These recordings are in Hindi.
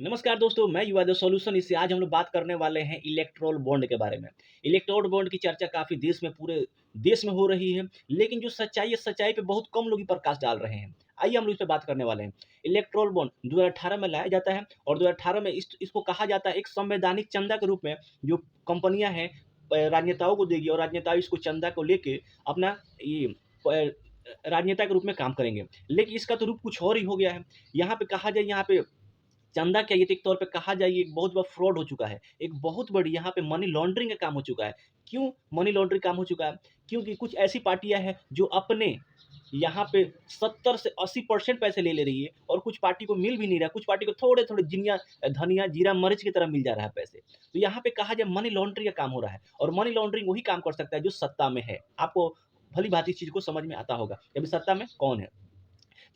नमस्कार दोस्तों, मैं युवा द सॉल्यूशन इससे आज हम लोग बात करने वाले हैं इलेक्टोरल बॉन्ड के बारे में। इलेक्टोरल बॉन्ड की चर्चा काफ़ी देश में पूरे देश में हो रही है, लेकिन जो सच्चाई है, सच्चाई पे बहुत कम लोग ही प्रकाश डाल रहे हैं। आइए हम लोग इस पे बात करने वाले हैं। इलेक्टोरल बॉन्ड 2018 में लाया जाता है और 2018 में इसको कहा जाता है एक संवैधानिक चंदा के रूप में जो कंपनियाँ हैं राजनेताओं को देगी और राजनेता इसको चंदा को लेके अपना ये राजनेता के रूप में काम करेंगे। लेकिन इसका तो रूप कुछ और ही हो गया है। यहाँ पे कहा जाए यहाँ पे चंदा क्या ये तो एक तौर पे कहा जाए ये एक बहुत बड़ा फ्रॉड हो चुका है। एक बहुत बड़ी यहाँ पे मनी लॉन्ड्रिंग का काम हो चुका है। क्यों मनी लॉन्ड्रिंग काम हो चुका है? क्योंकि कुछ ऐसी पार्टियाँ हैं जो अपने यहाँ पे 70 से 80% पैसे ले ले रही है और कुछ पार्टी को मिल भी नहीं रहा है। कुछ पार्टी को थोड़े-थोड़े धनिया, जीरा, मिर्च की तरह मिल जा रहा है पैसे। तो यहाँ पे कहा जाए मनी लॉन्ड्रिंग का काम हो रहा है और मनी लॉन्ड्रिंग वही काम कर सकता है जो सत्ता में है। आपको भली-भाँति इस चीज़ को समझ में आता होगा कि अभी सत्ता में कौन है?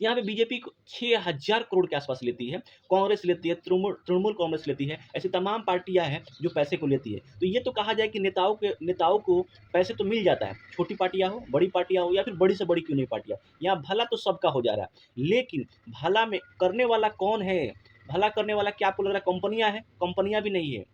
यहाँ पे बीजेपी 6,000 करोड़ के आसपास लेती है, कांग्रेस लेती है, तृणमूल तृणमूल कांग्रेस लेती है, ऐसी तमाम पार्टियाँ हैं जो पैसे को लेती है। तो ये तो कहा जाए कि नेताओं को पैसे तो मिल जाता है, छोटी पार्टियाँ हो, बड़ी पार्टियाँ हो या फिर बड़ी से बड़ी क्यों नहीं पार्टियाँ, यहाँ भला तो सबका हो जा रहा है। लेकिन भला में करने वाला कौन है? भला करने वाला क्या आपको लग रहा है कंपनियाँ हैं? कंपनियाँ भी नहीं है।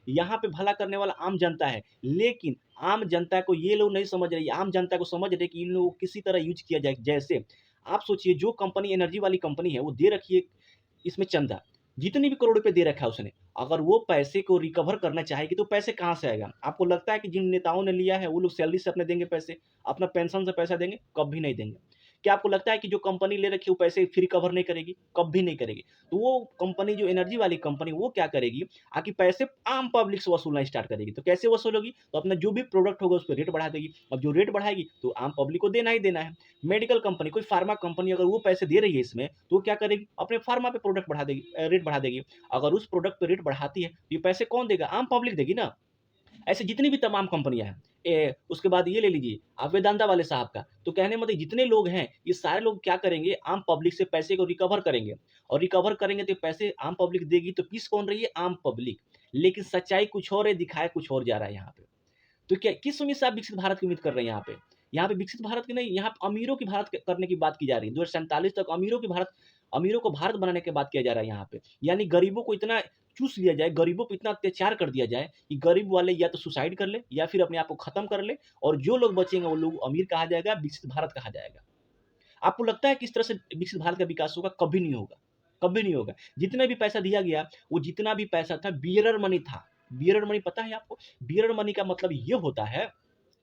यहाँ पे भला करने वाला आम जनता है, लेकिन आम जनता को ये लोग नहीं समझ रहे, आम जनता को समझ रहे कि इन लोगों को किसी तरह यूज़ किया जाए। जैसे आप सोचिए जो कंपनी एनर्जी वाली कंपनी है वो दे रखी है इसमें चंदा, जितनी भी करोड़ रुपए दे रखा है उसने, अगर वो पैसे को रिकवर करना चाहेगी तो पैसे कहाँ से आएगा? आपको लगता है कि जिन नेताओं ने लिया है वो लोग सैलरी से अपने देंगे पैसे, अपना पेंशन से पैसा देंगे? कभी नहीं देंगे। क्या आपको लगता है कि जो कंपनी ले रखी है वो पैसे फिर रिकवर नहीं करेगी? कभी नहीं करेगी। तो वो कंपनी जो एनर्जी वाली कंपनी वो क्या करेगी, आके पैसे आम पब्लिक से वसूलना स्टार्ट करेगी। तो कैसे वसूलेगी? तो अपना जो भी प्रोडक्ट होगा उस पे रेट बढ़ा देगी। अब जो रेट बढ़ाएगी तो आम पब्लिक को देना ही देना है। मेडिकल कंपनी, कोई फार्मा कंपनी अगर वो पैसे दे रही है इसमें, तो वो क्या करेगी? अपने फार्मा पे प्रोडक्ट बढ़ा देगी रेट बढ़ा देगी। अगर उस प्रोडक्ट पे रेट बढ़ाती है, तो ये पैसे कौन देगा? आम पब्लिक देगी ना। ऐसे जितनी भी तमाम कंपनियाँ हैं। उसके बाद ये ले लीजिए आप वेदांता वाले साहब का, तो कहने मतलब जितने लोग हैं, ये सारे लोग क्या करेंगे? आम पब्लिक से पैसे को रिकवर करेंगे और रिकवर करेंगे तो पैसे आम पब्लिक देगी, तो पीस कौन रही है? आम पब्लिक। लेकिन सच्चाई कुछ और है, दिखाया कुछ और जा रहा है यहाँ पे। तो क्या किस उम्मीद से आप विकसित भारत की उम्मीद कर रहे हैं यहाँ पे? यहाँ पे विकसित भारत की नहीं, यहाँ पे अमीरों की भारत क करने की बात की जा रही है। 2047 तक अमीरों को भारत बनाने की बात किया जा रहा है यहाँ पे। यानी गरीबों को इतना चूस लिया जाए, गरीबों पे इतना अत्याचार कर दिया जाए कि गरीब वाले या तो सुसाइड कर ले या फिर अपने आप को खत्म कर ले और जो लोग बचेंगे वो लोग अमीर कहा जाएगा, विकसित भारत कहा जाएगा। आपको लगता है कि इस तरह से विकसित भारत का विकास होगा? कभी नहीं होगा, कभी नहीं होगा। जितना भी पैसा दिया गया, वो जितना भी पैसा था बियरर मनी था। बियरर मनी पता है आपको? बियरर मनी का मतलब ये होता है,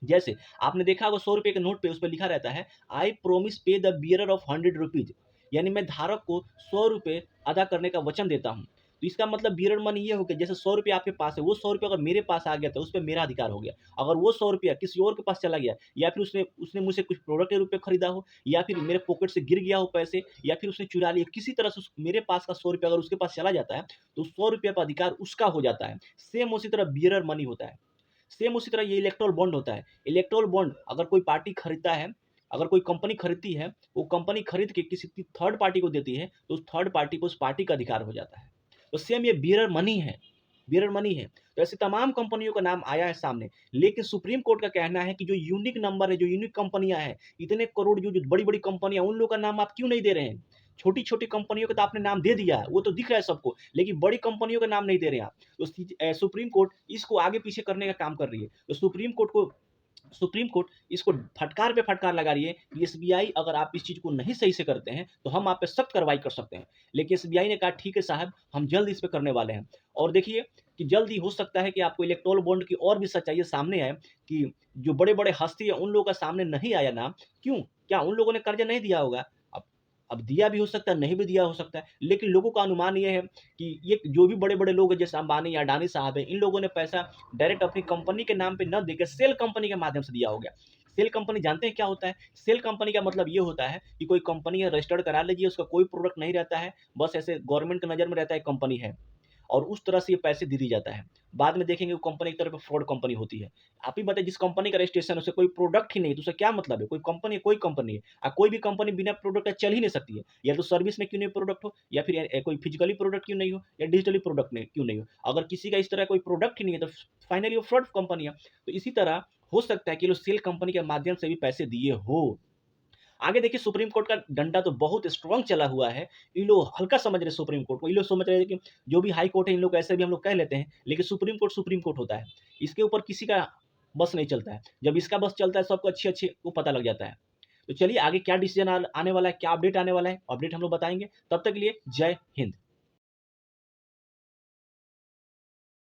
जैसे आपने देखा होगा ₹100 के नोट पे उस पे लिखा रहता है, आई प्रोमिस पे द बियरर ऑफ ₹100 यानी मैं धारक को ₹100 अदा करने का वचन देता हूँ। तो इसका मतलब बियरर मनी ये हो गया जैसे ₹100 आपके पास है, वो ₹100 अगर मेरे पास आ गया तो उस पे मेरा अधिकार हो गया। अगर वो ₹100 किसी और के पास चला गया या फिर उसने उसने मुझसे कुछ प्रोडक्ट के रूप में खरीदा हो या फिर मेरे पॉकेट से गिर गया हो पैसे या फिर उसने चुरा लिया, किसी तरह से उस मेरे पास का ₹100 अगर उसके पास चला जाता है, तो ₹100 का अधिकार उसका हो जाता है। सेम उसी तरह बियरर मनी होता है। सेम उसी तरह ये इलेक्टोरल बॉन्ड होता है। इलेक्टोरल बॉन्ड अगर कोई पार्टी खरीदता है, अगर कोई कंपनी खरीदती है, वो कंपनी खरीद के किसी की थर्ड पार्टी को देती है, तो उस थर्ड पार्टी को उस पार्टी का अधिकार हो जाता है। तो सेम ये बियरर मनी है, बियरर मनी है। तो ऐसी तमाम कंपनियों का नाम आया है सामने, लेकिन सुप्रीम कोर्ट का कहना है कि जो यूनिक नंबर है, जो यूनिक कंपनियाँ हैं, इतने करोड़ जो जो बड़ी-बड़ी कंपनियाँ उन लोगों का नाम आप क्यों नहीं दे रहे हैं? छोटी-छोटी कंपनियों का तो आपने नाम दे दिया है, वो तो दिख रहा है सबको, लेकिन बड़ी कंपनियों का नाम नहीं दे रहे हैं आप। तो सुप्रीम कोर्ट इसको आगे-पीछे करने का काम कर रही है। तो सुप्रीम कोर्ट इसको फटकार पे फटकार लगा रही है कि एसबीआई अगर आप इस चीज़ को नहीं सही से करते हैं, तो हम आप पे सख्त कार्रवाई कर सकते हैं। लेकिन एसबीआई ने कहा ठीक है साहब, हम जल्द इस पे करने वाले हैं। और देखिए कि जल्द ही हो सकता है कि आपको इलेक्टोरल बॉन्ड की और भी सच्चाइयाँ सामने आए कि जो बड़े-बड़े हस्ती है उन लोगों का सामने नहीं आया नाम, क्यों? क्या उन लोगों ने कर्ज़ा नहीं दिया होगा? अब अब दिया भी हो सकता है, नहीं भी दिया हो सकता है, लेकिन लोगों का अनुमान ये है कि ये जो भी बड़े-बड़े लोग हैं जैसे अंबानी या अडानी साहब हैं, इन लोगों ने पैसा डायरेक्ट अपनी कंपनी के नाम पे न देके सेल कंपनी के माध्यम से दिया होगा। सेल कंपनी जानते हैं क्या होता है? सेल कंपनी का मतलब ये होता है कि कोई कंपनी है रजिस्टर्ड करा लीजिए, उसका कोई प्रोडक्ट नहीं रहता है, बस ऐसे गवर्नमेंट की नज़र में रहता है कंपनी है और उस तरह से ये पैसे दे दी जाता है। बाद में देखेंगे वो कंपनी एक तरह पे फ्रॉड कंपनी होती है। आप ही बताइए जिस कंपनी का रजिस्ट्रेशन है उसे कोई प्रोडक्ट ही नहीं है, तो उससे क्या मतलब है? कोई कंपनी है। कोई भी कंपनी बिना प्रोडक्ट के चल ही नहीं सकती है। या तो सर्विस में क्यों नहीं प्रोडक्ट हो या फिर कोई फिजिकली प्रोडक्ट क्यों नहीं हो या डिजिटली प्रोडक्ट नहीं क्यों नहीं हो। अगर किसी का इस तरह कोई प्रोडक्ट ही नहीं है तो फाइनली वो फ्रॉड कंपनी है। तो इसी तरह हो सकता है कि ये लोग सेल कंपनी के माध्यम से भी पैसे दिए हो। आगे देखिए सुप्रीम कोर्ट का डंडा तो बहुत स्ट्रांग चला हुआ है। ये लोग हल्का समझ रहे सुप्रीम कोर्ट को। ये लोग समझ रहे हैं कि जो भी हाई कोर्ट है इन लोग को ऐसे भी हम लोग कह लेते हैं, लेकिन सुप्रीम कोर्ट होता है। इसके ऊपर किसी का बस नहीं चलता है। जब इसका बस चलता है सबको अच्छे-अच्छे को पता लग जाता है। तो चलिए आगे क्या डिसीजन आने वाला है, क्या अपडेट आने वाला है, अपडेट हम लोग बताएँगे। तब तक के लिए जय हिंद।